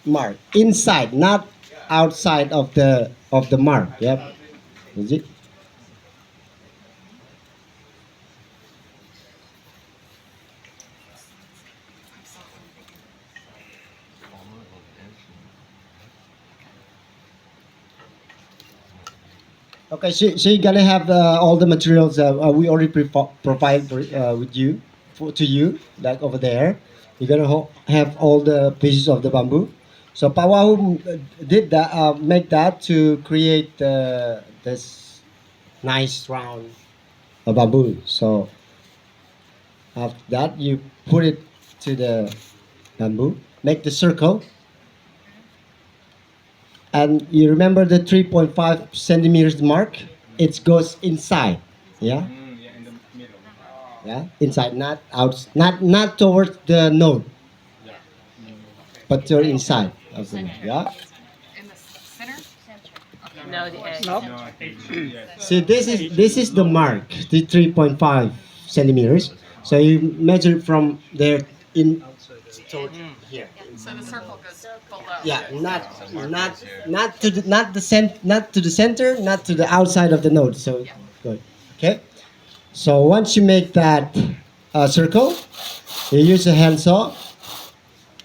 mark inside, not outside of the mark. Yep. Is it? Okay, so you're gonna have all the materials we already provide with you to you, like over there. You're gonna have all the pieces of the bamboo. So Pawahu did that, make that to create this nice round of bamboo. So after that, you put it to the bamboo, make the circle, and you remember the 3.5 centimeters mark. It goes inside. Yeah. Yeah, inside, not out, not towards the node, but to inside of the node. Yeah. In the center? No, the edge. Nope. See, this is the mark, the 3.5 centimeters. So you measure from there in toward here. So the circle goes below. Yeah, not to not to the center, not to the outside of the node. So good. Okay. So once you make that circle, you use a handsaw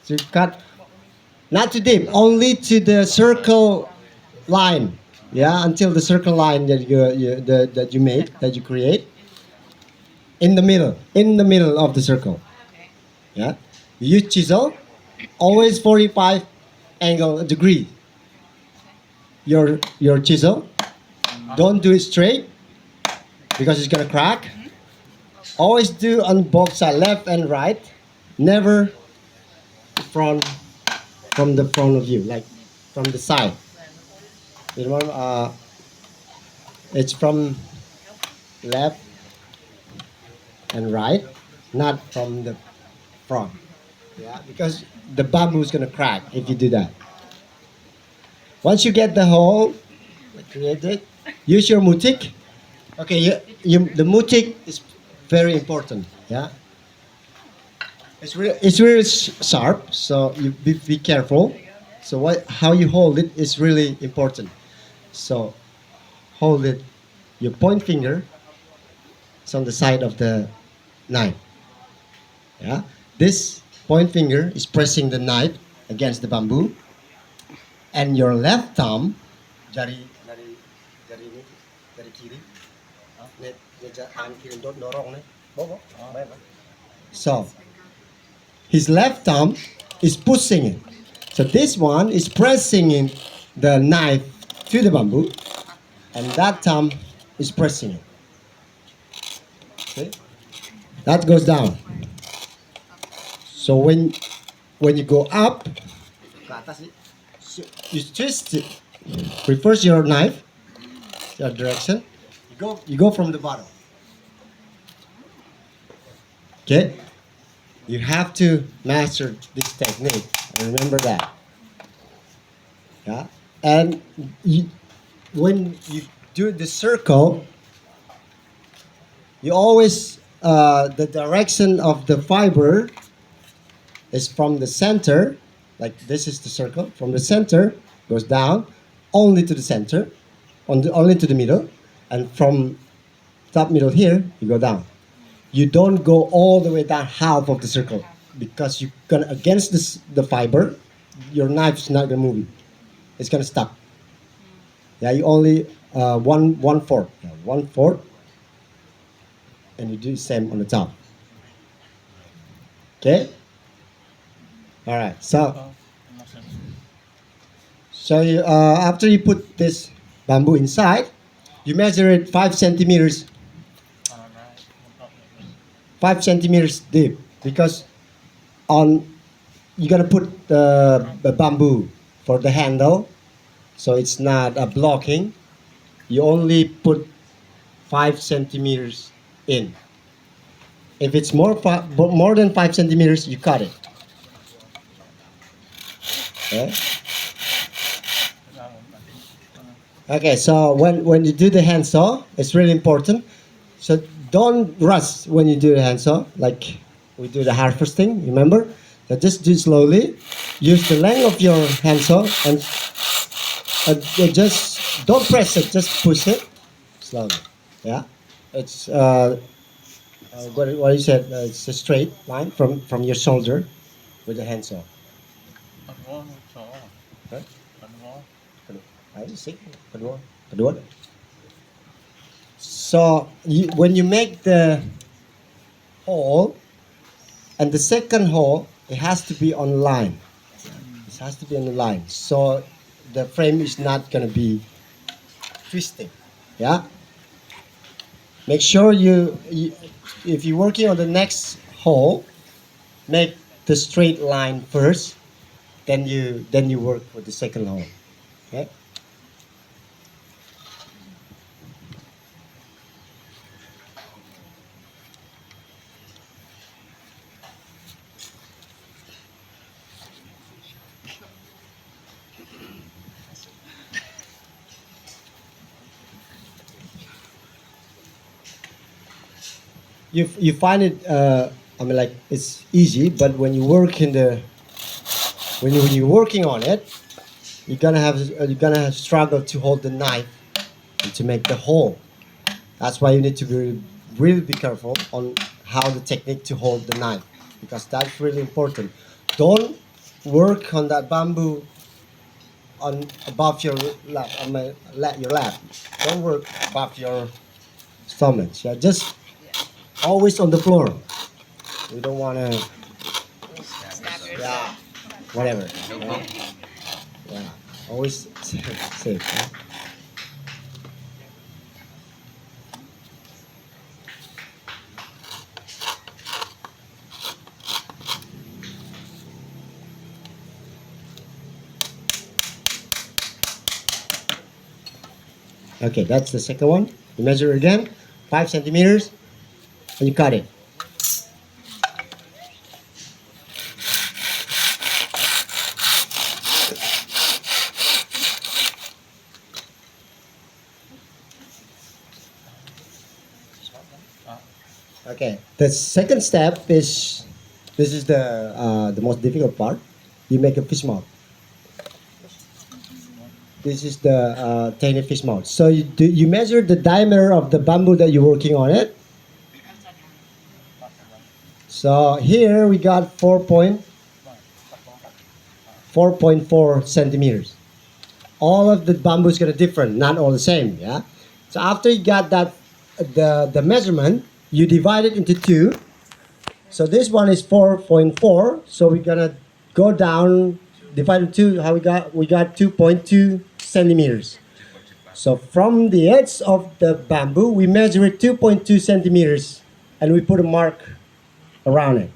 to cut, not too deep, only to the circle line. Yeah, until the circle line that that you made, that you create, in the middle of the circle. Yeah, you use chisel, always 45 angle degree. Your chisel, don't do it straight because it's gonna crack. Always do on both sides, left and right. Never front from the front of you, like from the side. You know, it's from left and right, not from the front. Yeah, because the bamboo is gonna crack if you do that. Once you get the hole created, use your mutik. Okay, the mutik is very important. Yeah, it's really sharp, so you be careful. So how you hold it is really important. So hold it. Your point finger is on the side of the knife. Yeah, this point finger is pressing the knife against the bamboo, and your left thumb, jari kiri, so his left thumb is pushing it. So this one is pressing in the knife to the bamboo, and that thumb is pressing it. Okay? That goes down. So when you go up, so you twist it. Reverse your knife, your direction. You go from the bottom. Okay? You have to master this technique. Remember that. Yeah? And when you do the circle, you always, the direction of the fiber is from the center, like this is the circle, from the center, goes down, only to the center, only to the middle, and from top middle here, you go down. You don't go all the way down half of the circle because you're gonna against the fiber, your knife's not gonna move it. It's gonna stop. Yeah, you only one fourth, yeah, 1/4, and you do the same on the top. Okay. All right. So you, after you put this bamboo inside, you measure it 5 centimeters, 5 centimeters deep, because on you're gonna put the bamboo for the handle, so it's not blocking. You only put 5 centimeters in. If it's more than 5 centimeters, you cut it. Okay. Okay. So when you do the handsaw, it's really important. So don't rush when you do the handsaw, like we do the harvesting. Remember, so just do slowly. use the length of your handsaw and just don't press it, just push it slowly. Yeah, it's what you said. It's a straight line from your shoulder with the handsaw. Right? I see. Kedua, kedua. So when you make the hole and the second hole, it has to be on line. It has to be on the line. So the frame is not gonna be twisting. Yeah. Make sure you if you're working on the next hole, make the straight line first. Then you work with the second hole. Okay. You find it. I mean, like it's easy, but when you work in the when you're working on it, you're gonna have struggle to hold the knife and to make the hole. That's why you need to be really be careful on how the technique to hold the knife because that's really important. Don't work on that bamboo on above your lap, your lap. Don't work above your stomach. Yeah, just always on the floor. We don't want to, yeah, whatever. Yeah, yeah. Always safe. Yeah? Okay, that's the second one. You measure again, 5 centimeters, and you cut it. Okay, the second step is this is the most difficult part. You make a fish mouth. This is the tiny fish mouth. So you measure the diameter of the bamboo that you're working on it. So here we got 4.4 centimeters. All of the bamboo is gonna different, not all the same. Yeah. So after you got that, the measurement, you divide it into two. So this one is 4.4. So we're gonna go down, divide into two. How we got 2.2 centimeters. So from the edge of the bamboo, we measure it 2.2 centimeters, and we put a mark around it.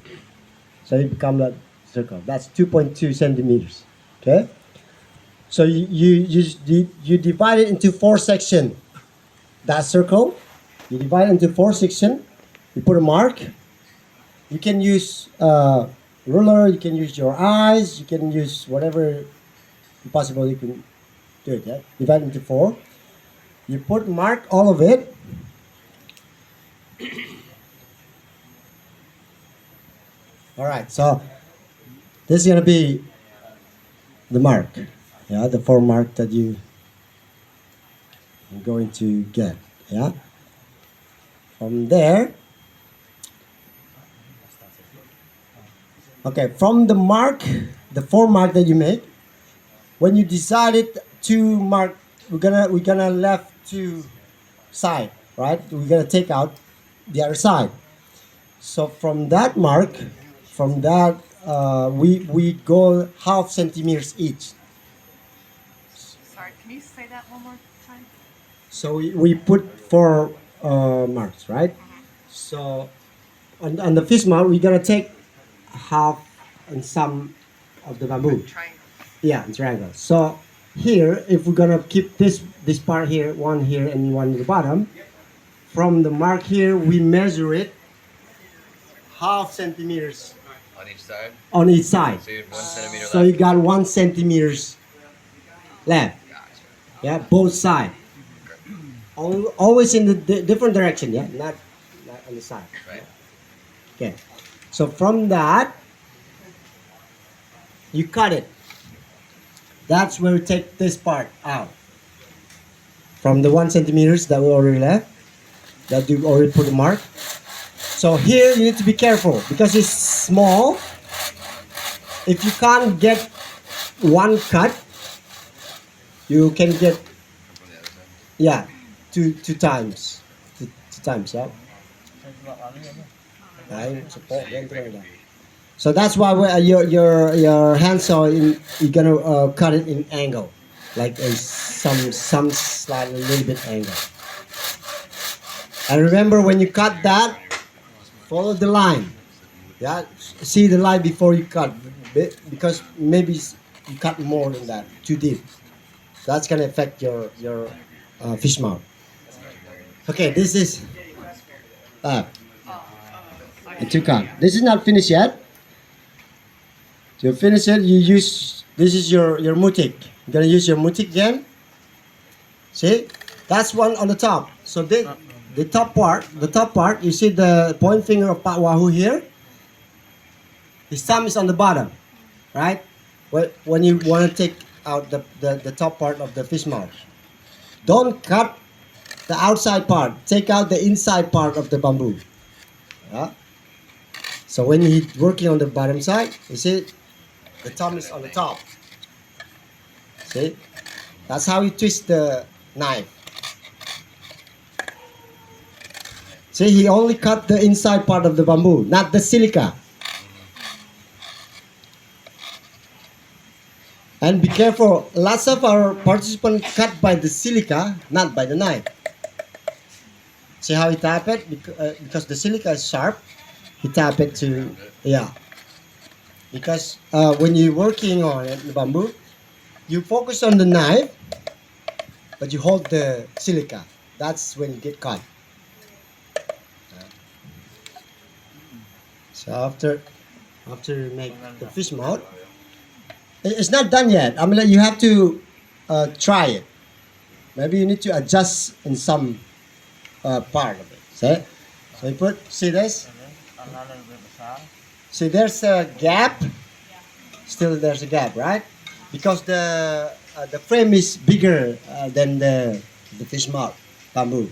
So it becomes a circle. That's 2.2 centimeters. Okay. So you divide it into four sections. That circle, you divide it into four sections. You put a mark. You can use ruler. You can use your eyes. You can use whatever possible you can do it. Yeah? Divide it into four. You put mark all of it. All right. So this is gonna be the mark. Yeah, the four mark that you are going to get. Yeah. From there. Okay, from the mark, the four mark that you make, when you decided to mark, we're gonna left two side, right? We're gonna take out the other side. So from that mark, from that we go half centimeters each. Sorry, can you say that one more time? So we put four marks, right? So on the fish mark, we're gonna take half and some of the bamboo. Triangle. Yeah, in triangle. So here, if we're gonna keep this part here, one here and one at the bottom, from the mark here, we measure it half centimeters On each side? on each side. So you had 1 centimeter So left. you got 1 centimeters left. Yeah, both sides. Always in the different direction. Yeah, not on the side. Right. Okay. So from that, you cut it. That's where you take this part out from the 1 centimeters that we already left, that you already put a mark. So here you need to be careful because it's small. If you can't get one cut, you can get, yeah, two times, two times, yeah. Đấy, support lên thôi là. So that's why your handsaw you're gonna cut it in angle, like some slight a little bit angle. And remember when you cut that, follow the line. Yeah, see the line before you cut, because maybe you cut more than that, too deep. That's gonna affect your fish mouth. Okay, this is a two cut. This is not finished yet. To finish it, you use, this is your mutik. You're gonna use your mutik again. See, that's one on the top. So the top part, you see the point finger of Pak Wahoo here. His thumb is on the bottom, right? When you want to take out the top part of the fish mouth, don't cut the outside part. Take out the inside part of the bamboo. Yeah. So when he's working on the bottom side, you see, the thumb is on the top. See? That's how you twist the knife. See, he only cut the inside part of the bamboo, not the silica. And be careful, lots of our participants cut by the silica, not by the knife. See how he tap it? Because the silica is sharp, he tap it to, yeah. Because when you're working on it, the bamboo, you focus on the knife, but you hold the silica. That's when you get caught. So after you make the fish mouth, it's not done yet. I mean, you have to try it. Maybe you need to adjust in some part of it. See? So you put, see this? See, there's a gap. Still, there's a gap, right? Because the frame is bigger than the fish mouth bamboo.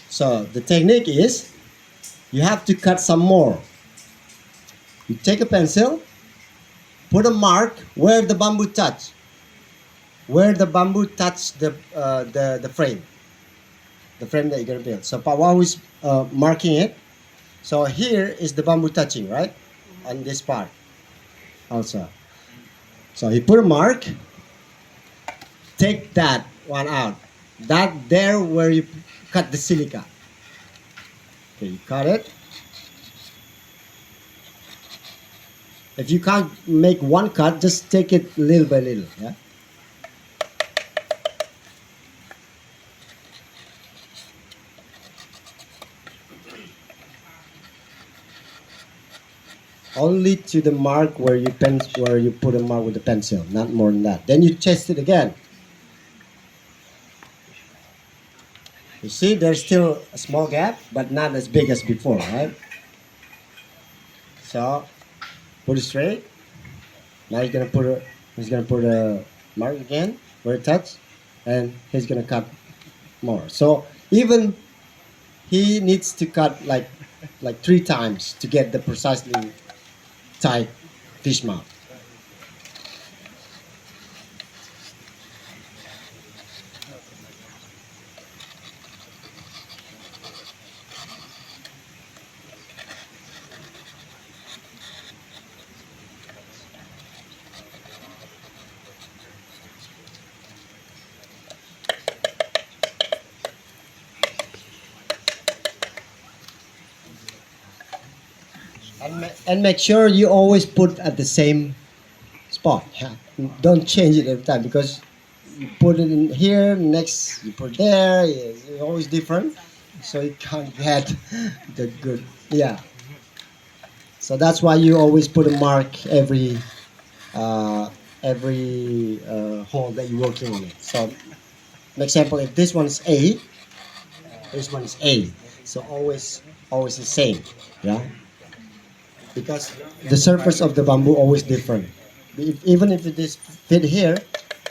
So the technique is you have to cut some more. You take a pencil, put a mark where the bamboo touch, the frame that you're gonna build. So Pawahu is marking it. So here is the bamboo touching, right, on this part also. So he put a mark. Take that one out. That there where you cut the silica. Okay, you cut it. If you can't make one cut, just take it little by little. Yeah. Only to the mark where you put a mark with the pencil, not more than that. Then you test it again. You see, there's still a small gap, but not as big as before, right? So put it straight. Now he's gonna put a mark again where it touch, and he's gonna cut more. So even he needs to cut like 3 times to get the precisely tight fish mouth. And make sure you always put at the same spot. Yeah. Don't change it every time, because you put it in here, next you put there. It's always different, so you can't get the good. Yeah. So that's why you always put a mark every hole that you're working on it. So, an example, if this one is A, this one is A. So always the same. Yeah. Because the surface of the bamboo always different. Even if it is fit here,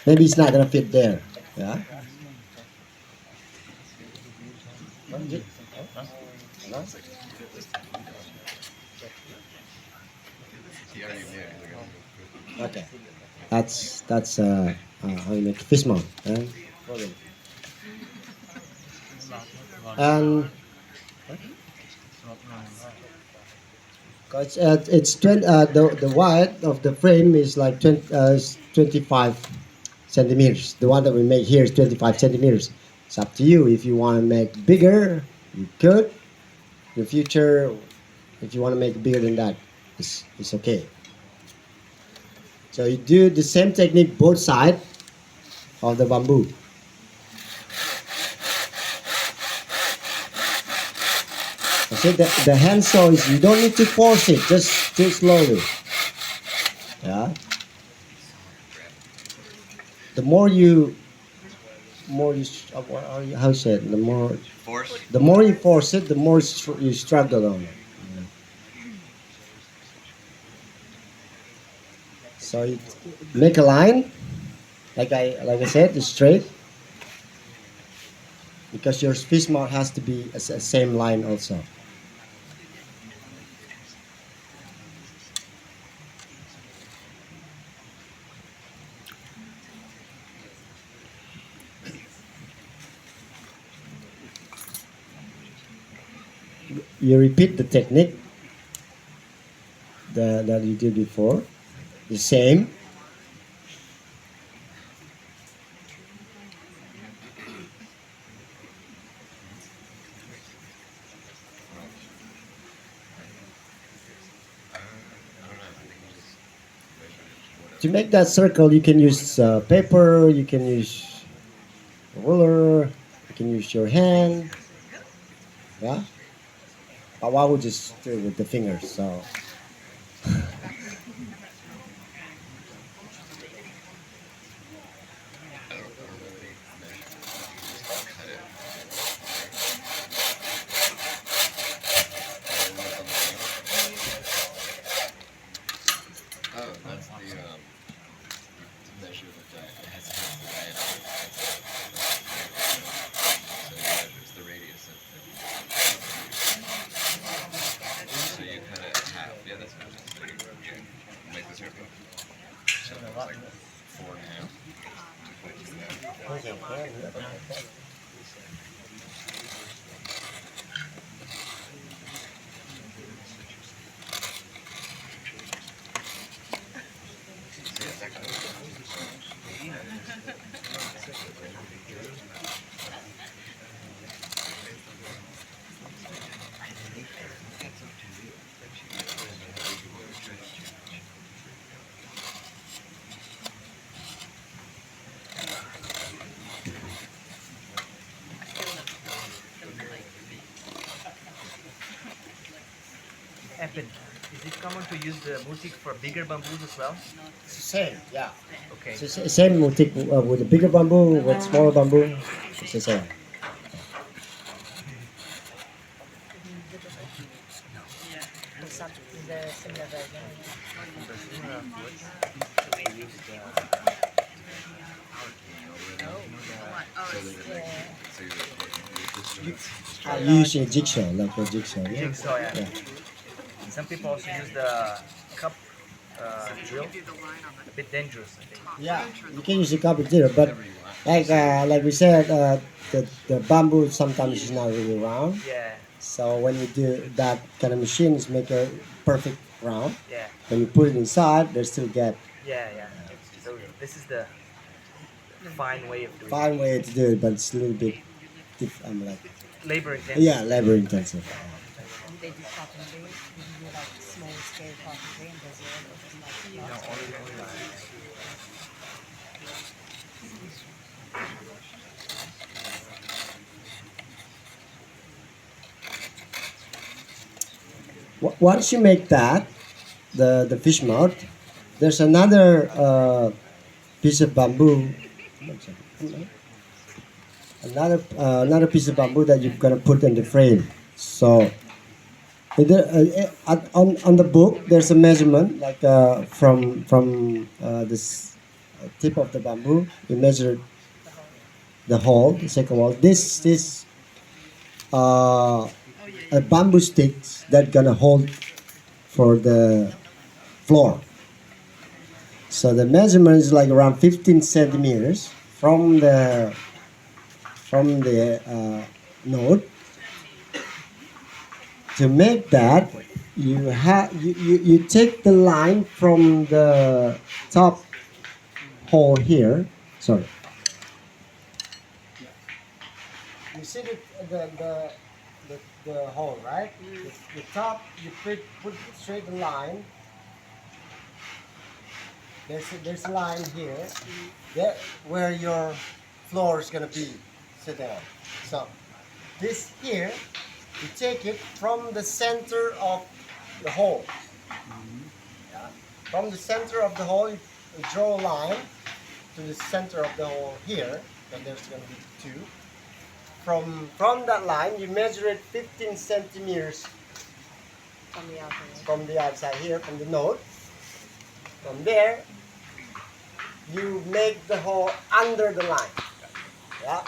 maybe it's not gonna fit there. Yeah. Okay. That's how you make fish mount. And it's 20, the width of the frame is like 25 centimeters. The one that we make here is 25 centimeters. It's up to you. If you want to make bigger, you could. In the future, if you want to make it bigger than that, it's okay. So you do the same technique both sides of the bamboo. See, the hand saw is you don't need to force it, just do it slowly. Yeah. The more you how you say it, the more you force it, the more you struggle on it. So you make a line, like I said, it's straight, because your fish mouth has to be a same line also. You repeat the technique that you did before, the same. To make that circle, you can use paper, you can use a ruler, you can use your hand. Yeah? But I would just do it with the fingers. So Evan, is it common to use the multi for bigger bamboos as well? it's the same, yeah. Okay. It's the same with the bigger bamboo, with smaller bamboo. It's the same. The similar version. We use You use a jigsaw, like a jigsaw. the Yeah. jigsaw, yeah. Yeah. Some people also use the cup drill. A bit dangerous, I think. Yeah, you can use a copper drill, but like we said, the bamboo sometimes is not really round. Yeah, So when you do that kind of machine, it's make a perfect round. yeah, When you put it inside, there's still gap. yeah, yeah. So this is the fine way of doing Fine way to do it, but it's a little bit, like, it. Labor intensive. yeah, labor intensive. They do carpentry. You can do like small scale carpentry in Brazil or just like No, only Once you make that, the fish mouth, there's another piece of bamboo. Another piece of bamboo that you're gonna put in the frame. So On the book, there's a measurement like from this tip of the bamboo. You measure the hole, the second wall. This a bamboo sticks that gonna hold for the floor. So the measurement is like around 15 centimeters from the node. To make that, you take the line from the top hole here. Sorry. You see the hole, right? The top, you put straight the line. There's a line here, there where your floor is gonna be sitting on. So this here, you take it from the center of the hole. Yeah. From the center of the hole, you draw a line to the center of the hole here. And there's gonna be two. From that line, you measure it 15 centimeters From the outside. from the outside here, from the node. From there, you make the hole under the line. Yeah,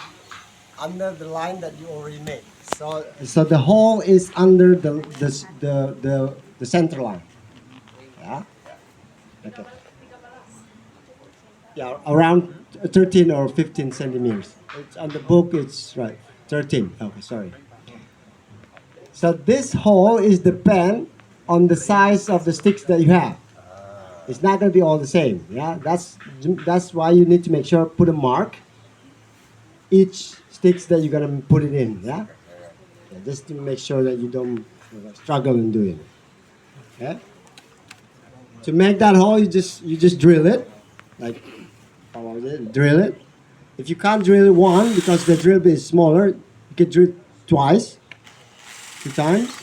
under the line that you already made. So the hole is under the center line. Yeah. Okay. Yeah, around 13 or 15 centimeters. It's on the book. It's right, 13. Okay, sorry. So this hole is depend on the size of the sticks that you have. It's not going to be all the same. Yeah, that's why you need to make sure put a mark each sticks that you're gonna put it in. Yeah, yeah, just to make sure that you don't struggle in doing it. Yeah. To make that hole, you just drill it, like how was it? Drill it. If you can't drill it one because the drill bit is smaller, you can drill twice, 2 times.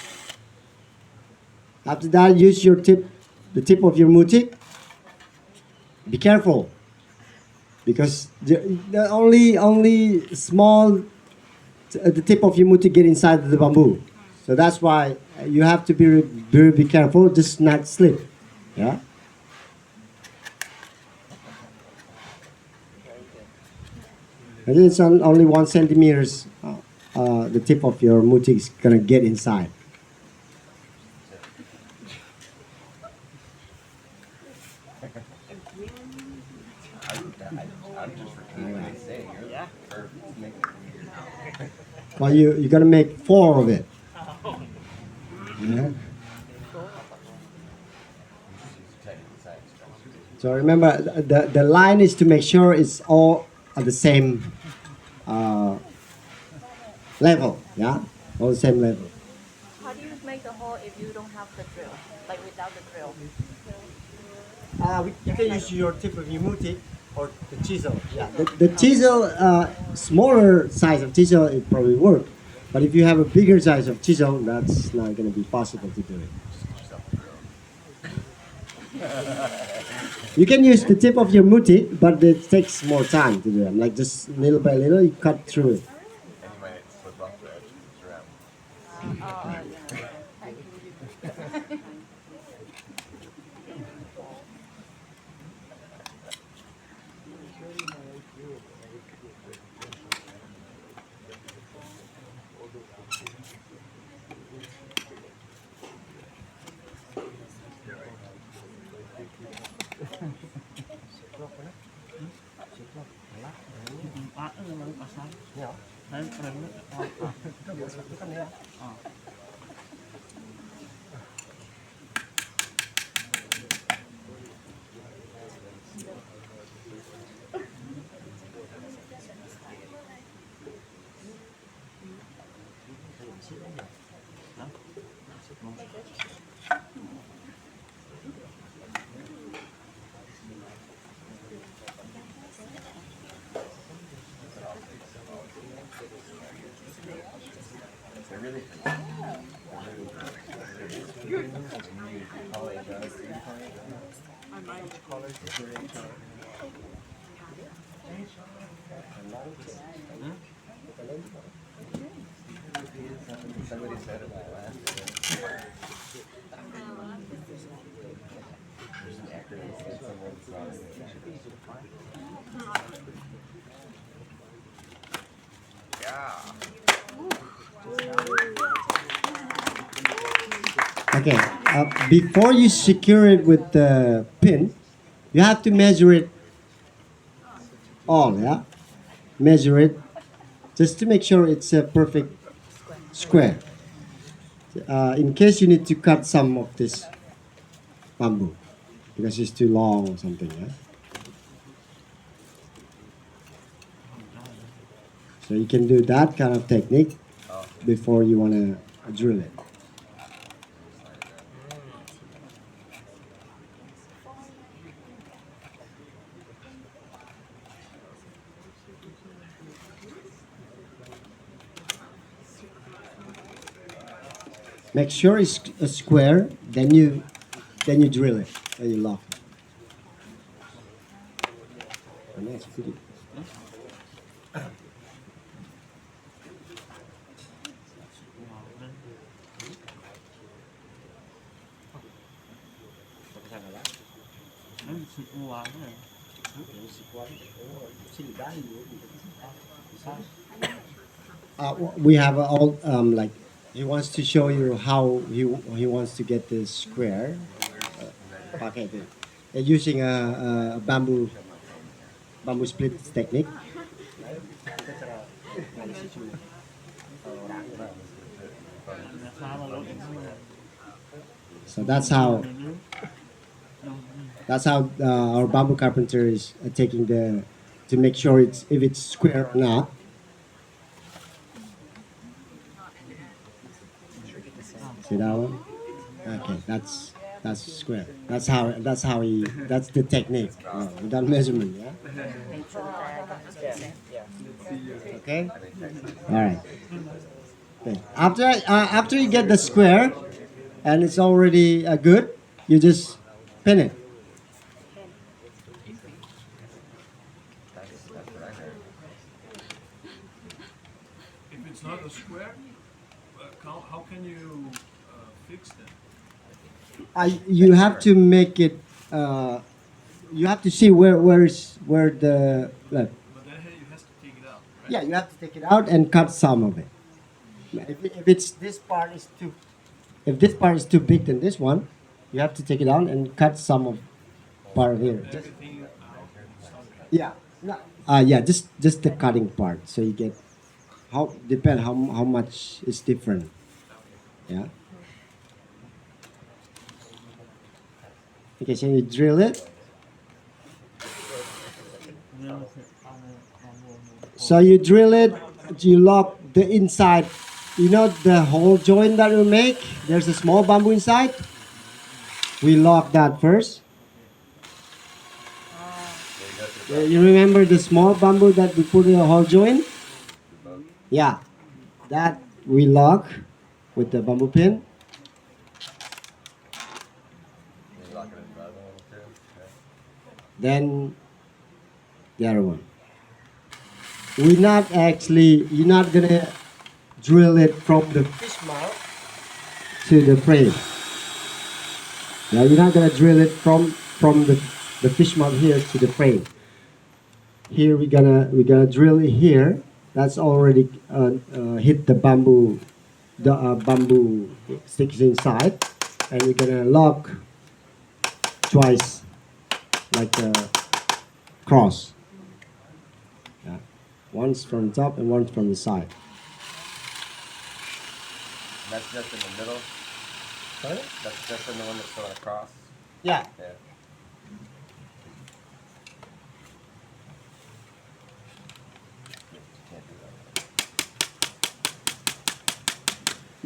After that, use the tip of your mutik. Be careful, because the only small the tip of your mutik get inside the bamboo. So that's why you have to be careful, just not slip. Yeah. And it's only 1 centimeters. The tip of your mutik is gonna get inside. Well, you're gonna make 4 of it. Yeah. So remember, the line is to make sure it's all at the same level. Yeah, all the same level. How do you make the hole if you don't have the drill? Like without the drill? You can use your tip of your mutik or the chisel. Yeah, the chisel, smaller size of chisel, it probably work. But if you have a bigger size of chisel, that's not going to be possible to do it. You can use the tip of your mutik, but it takes more time to do them. Like just little by little, you cut through it. Somebody said it last. Okay. Before you secure it with the pin, you have to measure it all. Yeah, measure it just to make sure it's a perfect square. In case you need to cut some of this bamboo because it's too long or something. Yeah. So you can do that kind of technique Oh. before you want to drill it. Make sure it's a square, then you drill it, then you lock it. And that's pretty. We have all like he wants to show you how he wants to get this square. Okay, using a bamboo split technique. So that's how our bamboo carpenter is taking the to make sure it's if it's square or not. See that one? Okay, that's square. That's how he that's the technique. Without measurement, yeah. Okay. All right. Okay. After you get the square, and it's already good, you just pin it. If it's not a square, how can you fix them? You have to make it. You have to see where the But then hey, you have to take it out, right? yeah, you have to take it out and cut some of it. If it's if this part is too big than this one, you have to take it out and cut some of part here. Everything out and stuff. Yeah, no, yeah, just the cutting part. So you get how much is different. Yeah. Okay, so you drill it. So you drill it. You lock the inside. You know the hole joint that we make. There's a small bamboo inside. We lock that first. You remember the small bamboo that we put in a hole joint? Yeah, that we lock with the bamboo pin. Then the other one. You're not gonna drill it from the fish mouth to the frame. Yeah, you're not gonna drill it from the fish mouth here to the frame. Here we're gonna drill it here. That's already hit the bamboo. The bamboo sticks inside, and we're gonna lock twice, like a cross. Yeah. Once from the top and once from the side. That's just in the middle. Sorry? That's just in the one that's going across. Yeah. Yeah. Can't do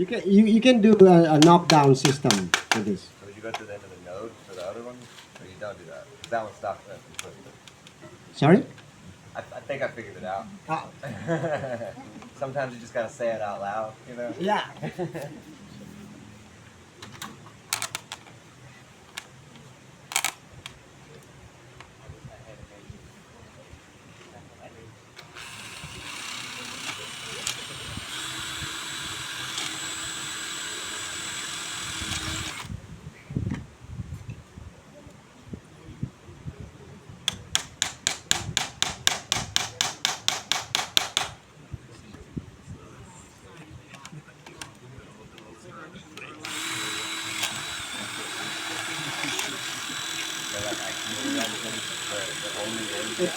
that. You can do a knockdown system for this. So would you go to the end of the node for the other one? Or you don't do that? 'Cause that one stops at the foot. Sorry? I think I figured it out. Ah. Sometimes you just gotta say it out loud, you know? Yeah.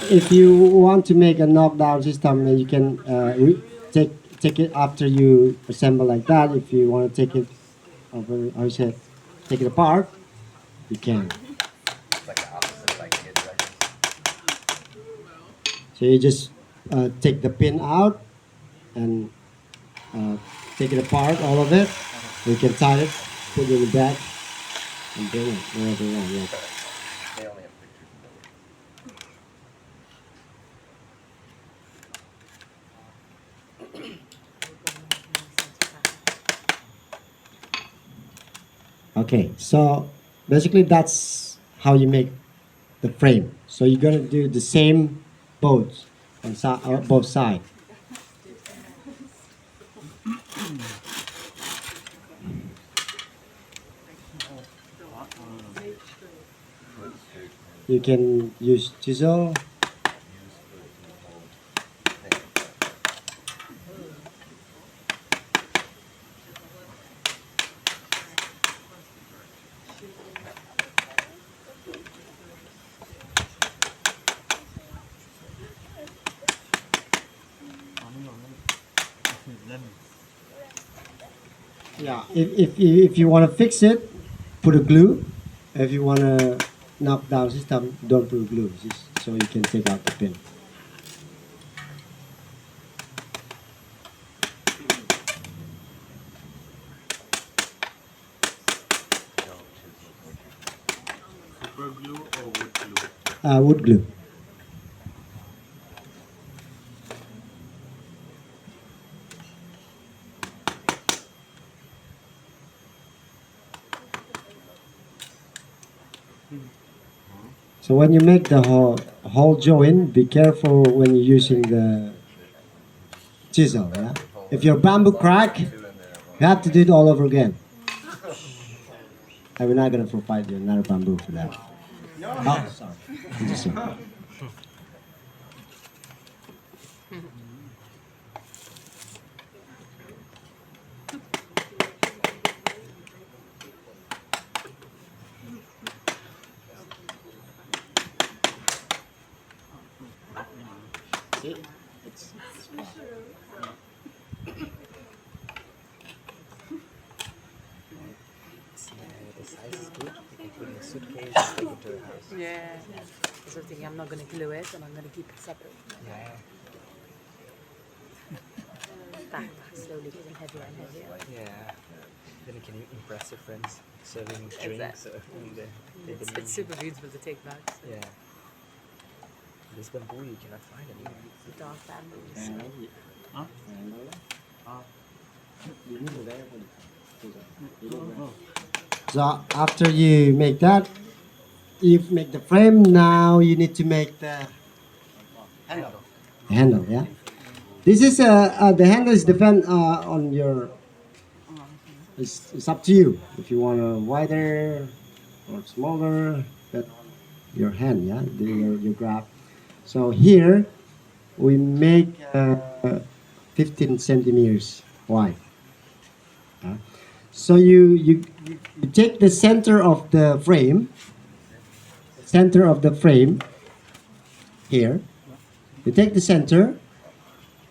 if you want to make a knockdown system, you can take it after you assemble like that. If you want to take it over, how you say, take it apart, you can. It's like the opposite, like get directions. So you just take the pin out and uh, take it apart, all of it. You can tie it, put it in the bag, and bring it wherever you want. Yeah. They only have pictures. Okay, so basically that's how you make the frame. So you're gonna do the same both on both sides. You can use chisel. Yeah, if you want to fix it, put a glue. If you want to knock down system, don't put glue, just so you can take out the pin. Super glue or wood glue? Wood glue. So when you make the whole joint, be careful when you're using the chisel. Yeah? If your bamboo crack, you have to do it all over again. And we're not gonna provide you another bamboo for that. Oh, sorry. I'm just saying. See? The size is good. You can put in a suitcase and take it to the house. Yeah. I was thinking I'm not going to glue it and I'm going to keep it separate. Yeah. Backpack slowly getting heavier and heavier. Yeah. Then you can impress your friends serving drinks. It's super beautiful to take back. So. Yeah. This bamboo you cannot find anywhere. The dark bamboos. So after you make that, you make the frame. Now you need to make the handle. Yeah. This is the handle is depend on your. It's up to you if you want a wider or smaller. But your hand, yeah, your grab. So here we make 15 centimeters wide. So you take the center of the frame, here. You take the center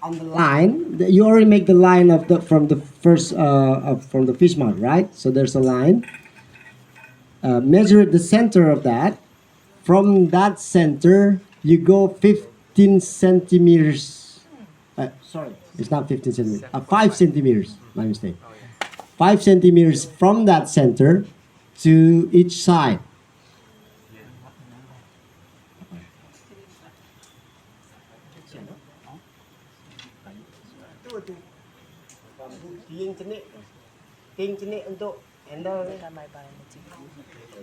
on the line. You already make the line of the from the first from the fish mouth, right? So there's a line. Measure the center of that. From that center, you go 15 centimeters. Sorry, it's not 15 centimeters. 5 centimeters. My mistake. 5 centimeters from that center to each side. I might buy a TV.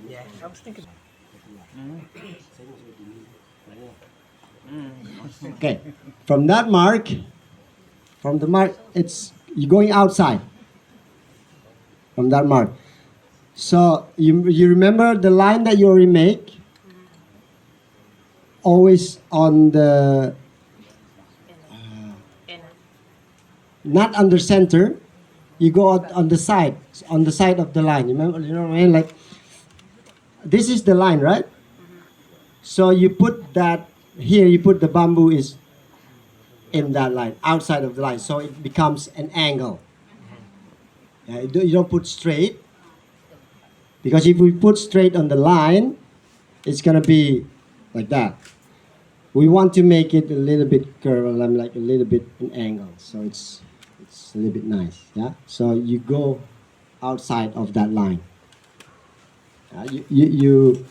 Yeah, I was thinking. Okay, from that mark, from the mark, it's you're going outside. From that mark, so you remember the line that you already make. Always on the not under center. You go on the side of the line. You know what I mean? Like this is the line, right? So you put that here you put the bamboo is in that line, outside of the line, so it becomes an angle. You don't put straight, because if we put straight on the line, it's gonna be like that. We want to make it a little bit curved, like a little bit an angle, so it's a little bit nice. Yeah. So you go outside of that line. You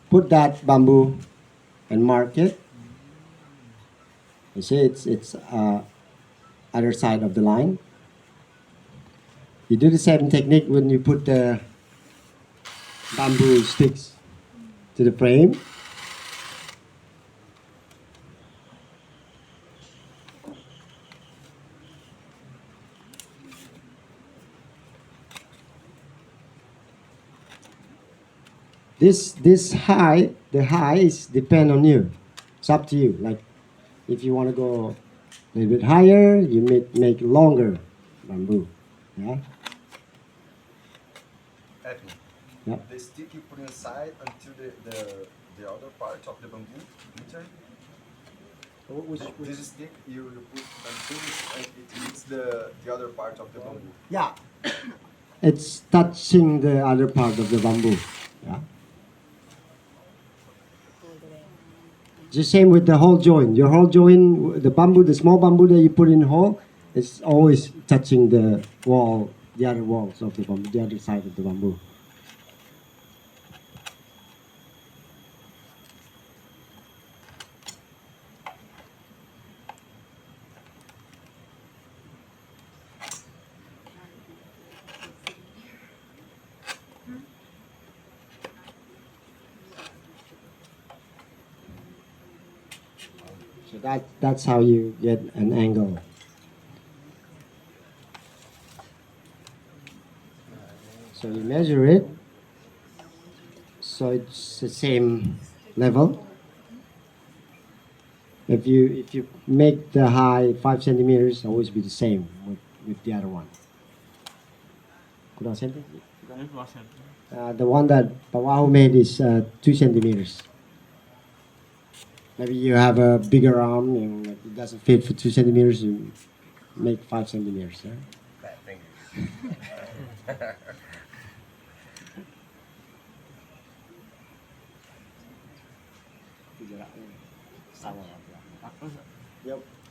put that bamboo and mark it. You see, it's other side of the line. You do the same technique when you put the bamboo sticks to the frame. This high, the high is depend on you. It's up to you. Like if you want to go a little bit higher, you make longer bamboo. Yeah. Edwin, Yep. the stick you put inside until the other part of the bamboo enter. This stick you put until it hits the other part of the bamboo. Yeah. It's touching the other part of the bamboo. Yeah. The same with the whole joint. Your whole joint, the bamboo, the small bamboo that you put in the hole, it's always touching the wall, the other walls of the bamboo, the other side of the bamboo. So that's how you get an angle. So you measure it, so it's the same level. If you make the high 5 centimeters, always be the same with the other one. Kurang centi? The one that Pawahu made is 2 centimeters. Maybe you have a bigger arm and it doesn't fit for 2 centimeters. You make 5 centimeters. Yeah? Thank you.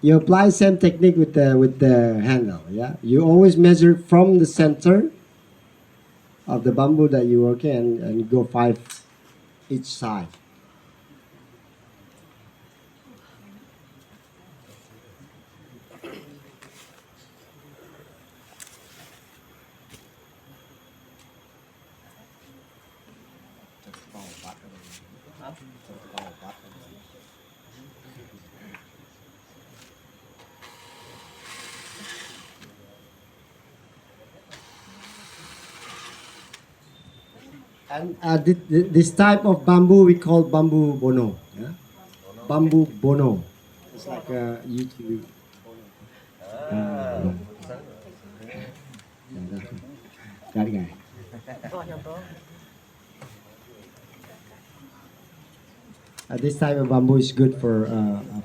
You apply same technique with the handle. Yeah, you always measure from the center of the bamboo that you work in, and you go 5 each side. And this type of bamboo we call bamboo bono. Yeah? Bamboo bono. It's like a YouTube. That guy. This type of bamboo is good for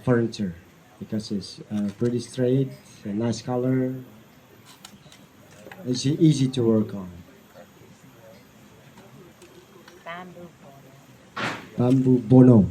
furniture because it's pretty straight, a nice color. It's easy to work on. Bamboo. Bamboo bono.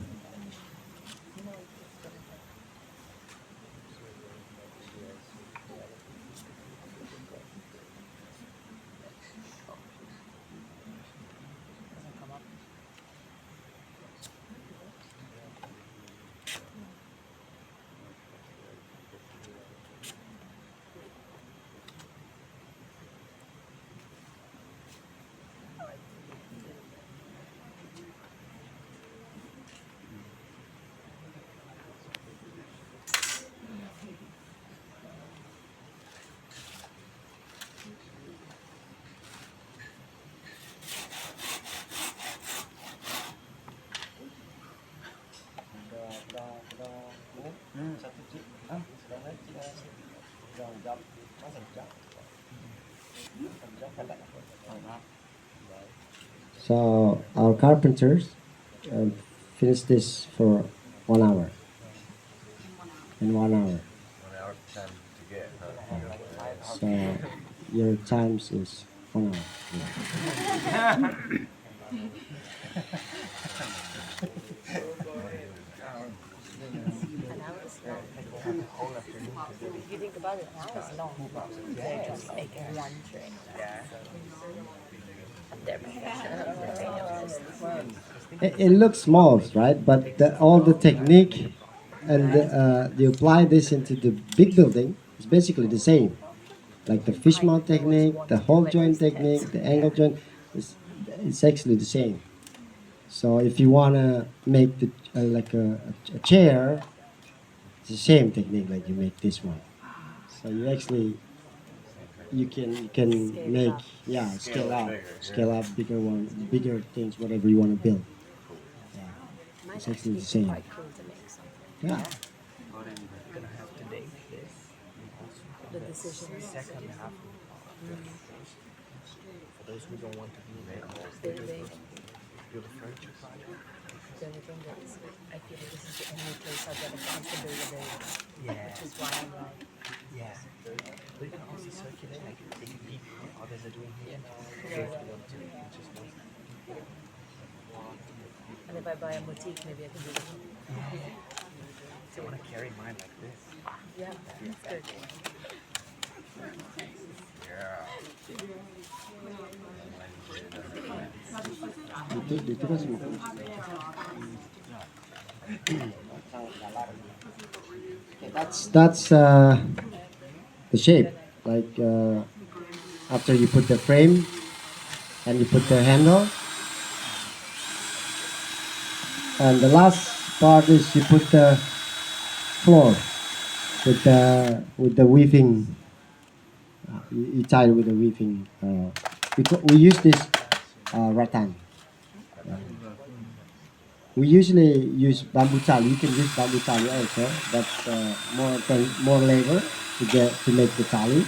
So our carpenters finish this for 1 hour. In 1 hour. 1 hour time to get, huh? So your times is 1 hour. An hour is long. If you think about it, an hour is long. They're just making one tray. They're professional. They know this. It looks small, right? But all the technique and you apply this into the big building is basically the same. Like the fish mount technique, the whole joint technique, the angle joint, is it's actually the same. So if you wanna make the like a chair, it's the same technique like you make this one. So you actually you can Scale make up. scale up bigger one, bigger things, whatever you want to build. Might It's actually the be same. quite cool to make something. Yeah. We're gonna have to make this. The decision is Second half. For those who don't want to be building. build a furniture project. The only thing is, I feel like this is the only place I've got a chance to build a building. Yeah. Which is why I'm like, Yeah. But you can also circulate, like take a peek what others are doing here. For those who want to, which is nice. and if I buy a boutique, maybe I can do it. I want to carry mine like this. Yeah, that's good. Dito kasi that's the shape. Like after you put the frame and you put the handle, and the last part is you put the floor with the weaving. You tie it with the weaving. We use this rattan. We usually use bamboo tali. You can use bamboo tali also, but more labor to make the tali.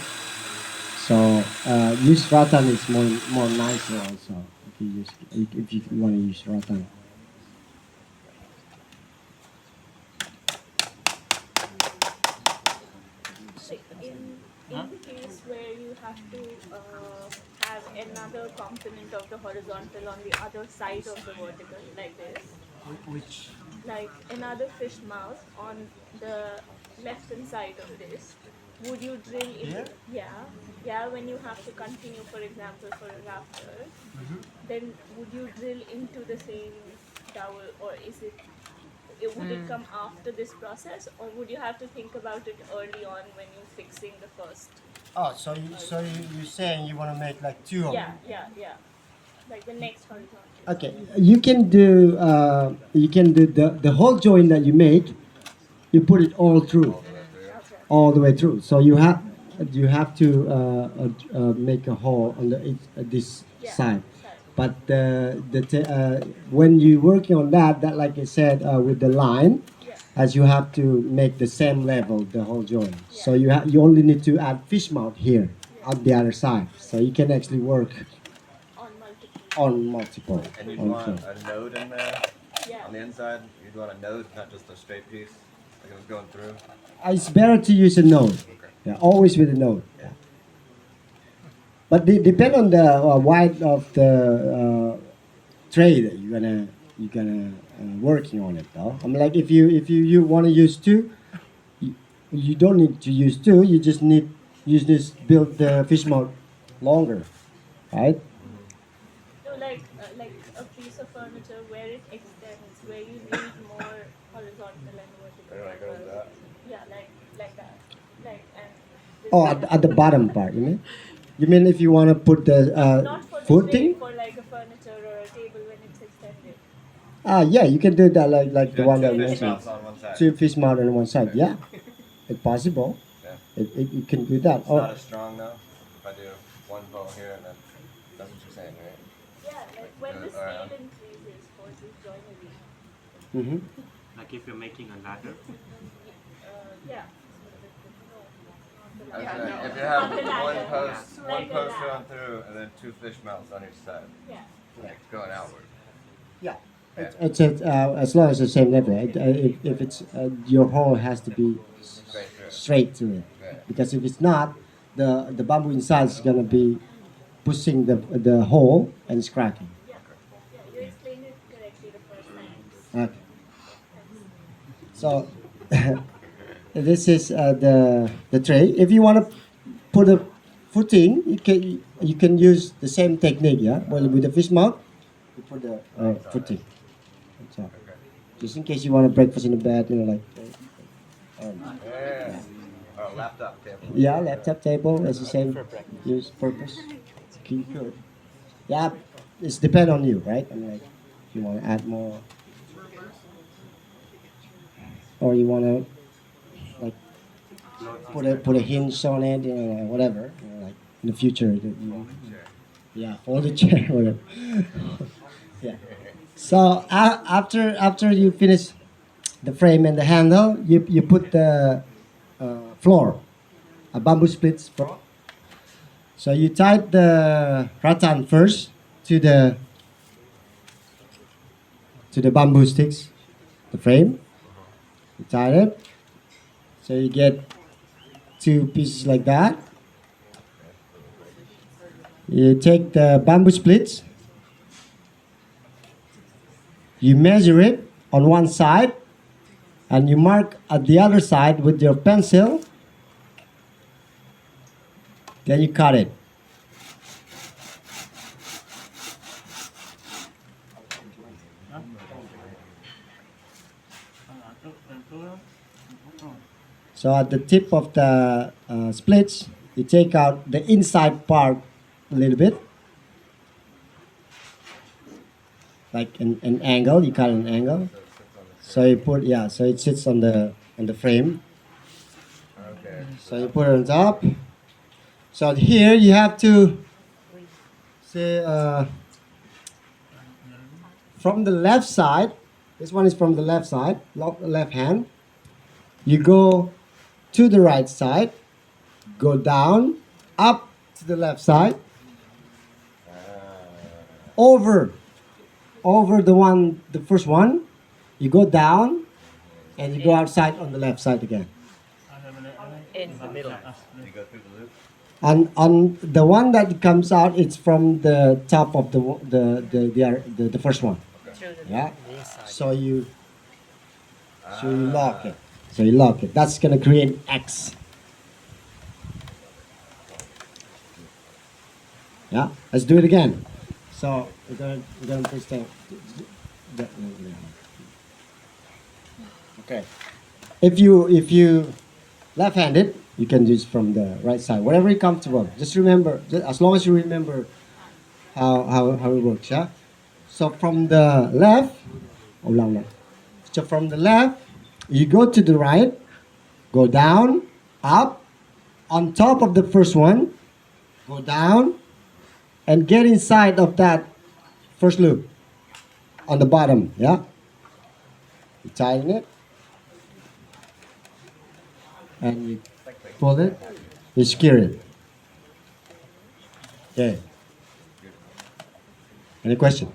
So use rattan is more nicer also if you want to use rattan. In the case where you have to have another component of the horizontal on the other side of the vertical, like this, Which like another fish mouth on the left hand side of this, would you drill in? Yeah, when you have to continue, for example, for a rafter, then would you drill into the same dowel, or is would it come after this process, or would you have to think about it early on when you're fixing the first? Oh, you're saying you want to make like two of them? Yeah. Like the next horizontal. Okay, you can do the whole joint that you make. You put it all through, all the way through. So you have to make a hole on this side. But when you're working on that like I said with the line, as you have to make the same level the whole joint. So you only need to add fish mount here on the other side. So you can actually work On multiple. on multiple. And you'd on want things. a node in there Yeah. on the inside. You'd want a node, not just a straight piece, like it was going through. It's better to use a node. Yeah, always with a node. Yeah. But depend on the width of the tray that you're gonna working on it though. I mean, like if you want to use two, you don't need to use two. You just need use this build the fish mount longer, right? So like a piece of furniture where it extends, where you need more horizontal and vertical. Or like it was that. Yeah, like that. Like and this Oh, at the bottom part, you mean? You mean if you want to put the not for the footing? tray, for like a furniture or a table when it's extended. Yeah, you can do that like the one that I Two fish mentioned. mouths on one side. Two fish mount on one side. Yeah, it's possible. Yeah. You can do that. It's Oh, not as strong though. If I do one bow here and then that's what you're saying, right? Yeah, like when the Alright. scale increases for this joinery. mm-hmm. Like if you're making a ladder. Yeah. I was saying, if you have On the ladder. one post Like a going ladder. through and then two fish mouths on each side, Yeah. like going outward. Yeah. As long as the same level. If it's your hole has to be straight to it, because if it's not, the bamboo inside is gonna be pushing the hole and it's cracking. Yeah, yeah, you explained it correctly the first time. Okay. So this is the tray. If you want to put a footing, you can use the same technique. Yeah, well, with the fish mouth, you put the footing. So, just in case you want to breakfast in the bed, like. Yeah. Oh, laptop table. Yeah, laptop table is the same use purpose. You could. Yeah, it's depend on you, right? I mean, like, if you want to add more, or you want to like put a hinge on it, whatever. Like in the future, yeah, fold the chair, whatever. Yeah. So after you finish the frame and the handle, you put the floor, a bamboo splits floor. So you tied the rattan first to the bamboo sticks, the frame. You tie it, so you get two pieces like that. You take the bamboo splits, you measure it on one side, and you mark at the other side with your pencil. Then you cut it. So at the tip of the splits, you take out the inside part a little bit, like an angle. You cut an angle. So you put so it sits on the frame. Okay. So you put it on top. So here you have to say from the left side. This one is from the left side, left hand. You go to the right side, go down, up to the left side, over the first one. You go down, and you go outside on the left side again. In the middle. You go through the loop. And on the one that comes out, it's from the top of the first one. Through the Yeah. inside. So you lock it. So you lock it. That's gonna create X. Yeah. Let's do it again. So we're gonna push the okay. If you left-handed, you can use from the right side, whatever is comfortable. Just remember, as long as you remember how it works. Yeah. So from the left, so from the left, you go to the right, go down, up, on top of the first one, go down, and get inside of that first loop on the bottom. Yeah. You tighten it, and you pull it, you secure it. Okay. Any question?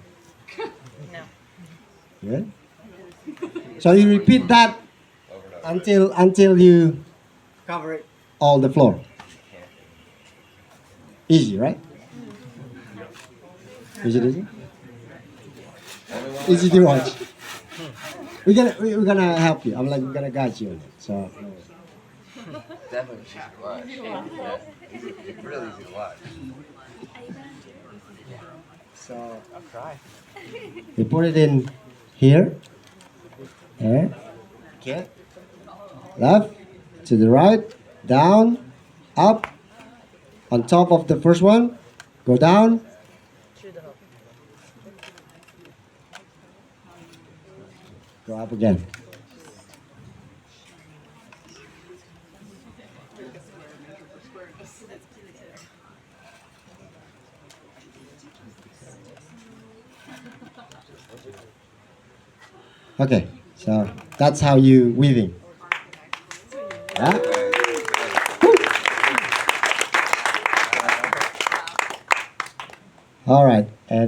No. Yeah. So you repeat that until you cover it all the floor. Easy, right? Is it easy? Easy to watch. We're gonna help you. We're gonna guide you on it. So Definitely easy to watch. Yeah. It's really easy to watch. so I'll try. you put it in here. There. Okay. Left to the right, down, up, on top of the first one, go down, Through the hole. go up again. Okay, so that's how you weaving. Yeah? All right, and